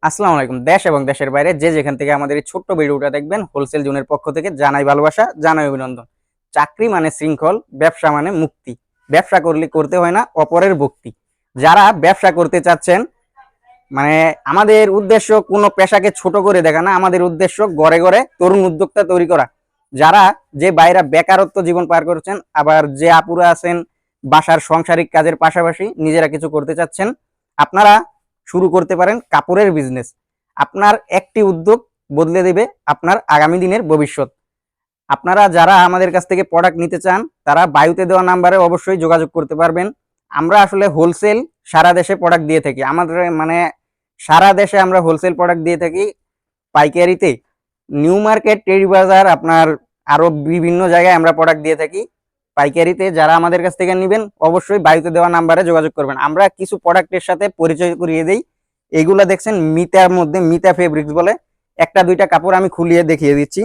আসসালামু আলাইকুম। দেশ এবং দেশের বাইরে যে যেখান থেকে আমাদের এই ছোট্ট ভিডিওটা দেখবেন, হোলসেল জোনের পক্ষ থেকে জানাই ভালোবাসা, জানাই অভিনন্দন। চাকরি মানে শৃঙ্খল, ব্যবসা মানে মুক্তি। ব্যবসা করলে করতে হয় না অপরের ভক্তি। যারা ব্যবসা করতে চাচ্ছেন, মানে আমাদের উদ্দেশ্য কোনো পেশাকে ছোট করে দেখা না, আমাদের উদ্দেশ্য ঘরে ঘরে তরুণ উদ্যোক্তা তৈরি করা। যারা যে বাইরা বেকারত্ব জীবন পার করছেন, আবার যে আপুরা আছেন বাসার সাংসারিক কাজের পাশাপাশি নিজেরা কিছু করতে চাচ্ছেন, আপনারা শুরু করতে পারেন কাপড়ের বিজনেস। আপনার একটি উদ্যোগ বদলে দেবে আপনার আগামী দিনের ভবিষ্যৎ। আপনারা যারা আমাদের কাছ থেকে প্রোডাক্ট নিতে চান, তারা বায়ুতে দেওয়া নাম্বারে অবশ্যই যোগাযোগ করতে পারবেন। আমরা আসলে হোলসেল সারা দেশে প্রোডাক্ট দিয়ে থাকি। আমাদের মানে সারা দেশে আমরা হোলসেল প্রোডাক্ট দিয়ে থাকি। পাইকারিতে নিউ মার্কেট, টেরি বাজার, আপনার আরো বিভিন্ন জায়গায় আমরা প্রোডাক্ট দিয়ে থাকি। পাইকারিতে যারা আমাদের কাছ থেকে নেবেন অবশ্যই বায়ুতে দেওয়া নাম্বারে যোগাযোগ করবেন। আমরা কিছু প্রোডাক্টের সাথে পরিচয় করিয়ে দেই। এগুলা দেখছেন মিতার মধ্যে, মিতা ফেব্রিক্স বলে। একটা দুইটা কাপড় আমি খুলিয়ে দেখিয়ে দিচ্ছি।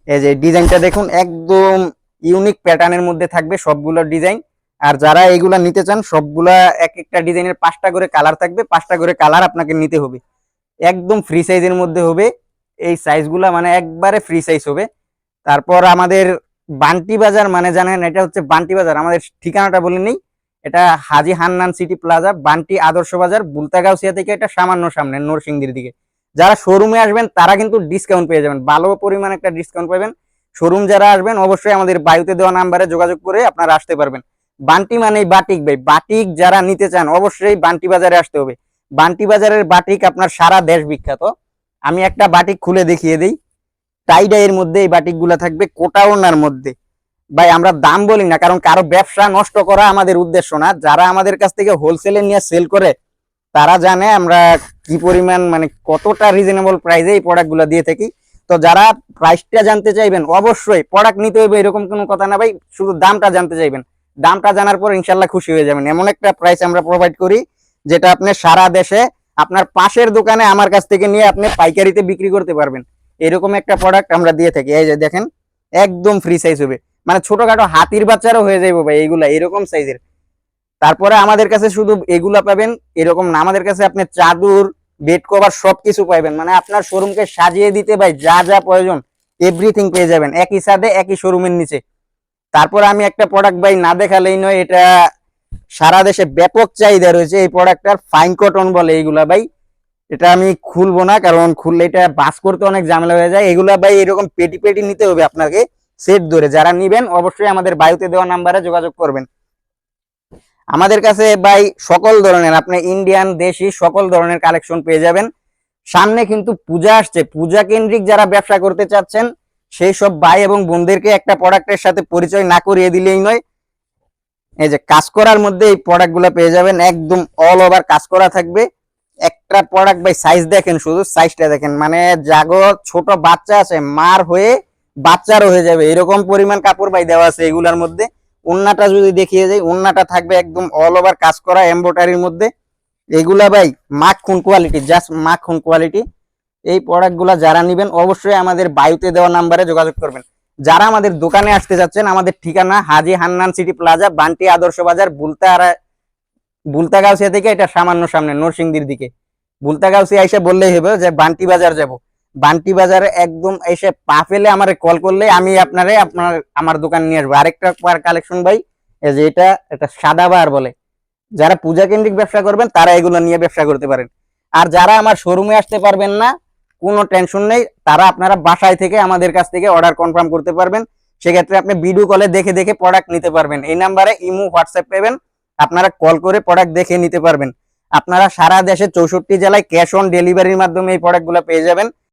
এই যে ডিজাইনটা দেখুন, একদম ইউনিক প্যাটার্নের মধ্যে থাকবে সবগুলো ডিজাইন। আর যারা এগুলা নিতে চান, সবগুলা এক একটা ডিজাইনের 5টা করে কালার থাকবে, 5টা করে কালার আপনাকে নিতে হবে। একদম ফ্রি সাইজের মধ্যে হবে এই সাইজগুলা, মানে একবারে ফ্রি সাইজ হবে। তারপর আমাদের বান্টি বাজার, মানে জানেন এটা হচ্ছে বান্টি বাজার। আমাদের ঠিকানাটা বলে নেই, এটা হাজি হান্নান সিটি প্লাজা, বান্টি আদর্শ বাজার, বুলতাগাউসিয়া থেকে এটা সামান্য সামনে নরসিংদীর দিকে। যারা শোরুমে আসবেন তারা কিন্তু ডিসকাউন্ট পেয়ে যাবেন, ভালো পরিমাণ একটা ডিসকাউন্ট পাবেন। শোরুম যারা আসবেন অবশ্যই আমাদের বায়ুতে দেওয়া নাম্বারে যোগাযোগ করে আপনারা আসতে পারবেন। বান্টি মানে বাটিক ভাই, বাটিক যারা নিতে চান অবশ্যই বান্টি বাজারে আসতে হবে। বান্টি বাজারের বাটিক আপনার সারা দেশ বিখ্যাত। আমি একটা বাটিক খুলে দেখিয়ে দিই। টাইডাইয়ের মধ্যে এই বাটিক গুলা থাকবে, কোটা ওনার মধ্যে। ভাই আমরা দাম বলি না, কারণ কারো ব্যবসা নষ্ট করা আমাদের উদ্দেশ্য না। যারা আমাদের কাছ থেকে হোলসেলে নিয়ে সেল করে তারা জানে আমরা কি পরিমাণ, মানে কতটা রিজনেবল প্রাইসে এই প্রোডাক্ট গুলো দিয়ে থাকি। তো যারা প্রাইসটা জানতে চাইবেন অবশ্যই প্রোডাক্ট নিতে হবে এরকম কোনো কথা না ভাই, শুধু দামটা জানতে চাইবেন। দামটা জানার পর ইনশাল্লাহ খুশি হয়ে যাবেন। এমন একটা প্রাইস আমরা প্রোভাইড করি যেটা আপনি সারা দেশে আপনার পাশের দোকানে আমার কাছ থেকে নিয়ে আপনি পাইকারিতে বিক্রি করতে পারবেন। এরকম একটা প্রোডাক্ট আমরা দিয়ে থাকি। এই যে দেখেন, একদম ফ্রি সাইজ হবে, মানে ছোটখাটো হাতির বাচ্চারও হয়ে যাবে ভাই এগুলা, এরকম সাইজের। তারপরে আমাদের কাছে শুধু এগুলা পাবেন এরকম না, আমাদের কাছে আপনি চাদর, বেড কভার সবকিছু পাবেন। মানে আপনার শোরুমকে সাজিয়ে দিতে ভাই যা যা প্রয়োজন এভরিথিং পেয়ে যাবেন একই সাথে, একই শোরুমের নিচে। তারপরে আমি একটা প্রোডাক্ট ভাই না দেখালেই নয়, এটা সারা দেশে ব্যাপক চাহিদা রয়েছে এই প্রোডাক্টটার, ফাইন কটন বলে এইগুলা ভাই। এটা আমি খুলবো না, কারণ খুললে এটা বাস করতে অনেক ঝামেলা হয়ে যায়। এগুলা ভাই এরকম পেটি পেটি নিতে হবে আপনাকে সেট ধরে। যারা নিবেন অবশ্যই আমাদের বায়ুতে দেওয়া নাম্বারে যোগাযোগ করবেন। আমাদের কাছে ভাই সকল ধরনের, আপনি ইন্ডিয়ান দেশি সকল ধরনের কালেকশন পেয়ে যাবেন। সামনে কিন্তু পূজা আসছে, পূজা কেন্দ্রিক যারা ব্যবসা করতে চাচ্ছেন সেই সব ভাই এবং বোনদেরকে একটা প্রোডাক্টের সাথে পরিচয় না করিয়ে দিলেই নয়। এই যে কাজ করার মধ্যে এই প্রোডাক্ট গুলো পেয়ে যাবেন, একদম অল ওভার কাজ করা থাকবে। একটা প্রোডাক্ট ভাই সাইজ দেখেন, শুধু সাইজটা দেখেন, মানে জাগো ছোট বাচ্চা আছে মার হয়ে বাচ্চারও হয়ে যাবে এরকম পরিমাণ কাপড় ভাই দেওয়া আছে এগুলার মধ্যে। ওন্নাটা যদি দেখিয়ে যাই, ওন্নাটা থাকবে একদম অল ওভার কাজ করা এমব্রয়ডারির মধ্যে। এগুলা ভাই মাখন কোয়ালিটি, জাস্ট মাখন কোয়ালিটি। এই প্রোডাক্ট গুলা যারা নিবেন অবশ্যই আমাদের বায়ুতে দেওয়া নাম্বারে যোগাযোগ করবেন। যারা আমাদের দোকানে আসতে যাচ্ছেন, আমাদের ঠিকানা হাজি হান্নান সিটি প্লাজা, বান্টি আদর্শ বাজার, বুলতাগাউসিয়া থেকে এটা সামান্য সামনে নরসিংদীর দিকে। বুলতাগাউসিয়া এসে বললেই হবে যে বান্টি বাজার যাব। বান্টি বাজারে একদম এসে পা ফেলে আমারে কল করলে আমি আমার দোকান নিয়ে আসবো। আরেকটা কালেকশন ভাই, এই যে এটা সাদাবাহার বলে। যারা পূজা কেন্দ্রিক ব্যবসা করবেন তারা এগুলো নিয়ে ব্যবসা করতে পারেন। আর যারা আমার শোরুমে আসতে পারবেন না, কোনো টেনশন নেই, তারা আপনারা বাসায় থেকে আমাদের কাছ থেকে অর্ডার কনফার্ম করতে পারবেন। সেক্ষেত্রে আপনি ভিডিও কলে দেখে দেখে প্রোডাক্ট নিতে পারবেন। এই নাম্বারে ইমো, হোয়াটসঅ্যাপ পাবেন, আপনারা কল করে প্রোডাক্ট দেখে নিতে পারবেন। আপনারা সারা দেশে 64 জেলায় ক্যাশ অন ডেলিভারির মাধ্যমে এই প্রোডাক্টগুলো পেয়ে যাবেন।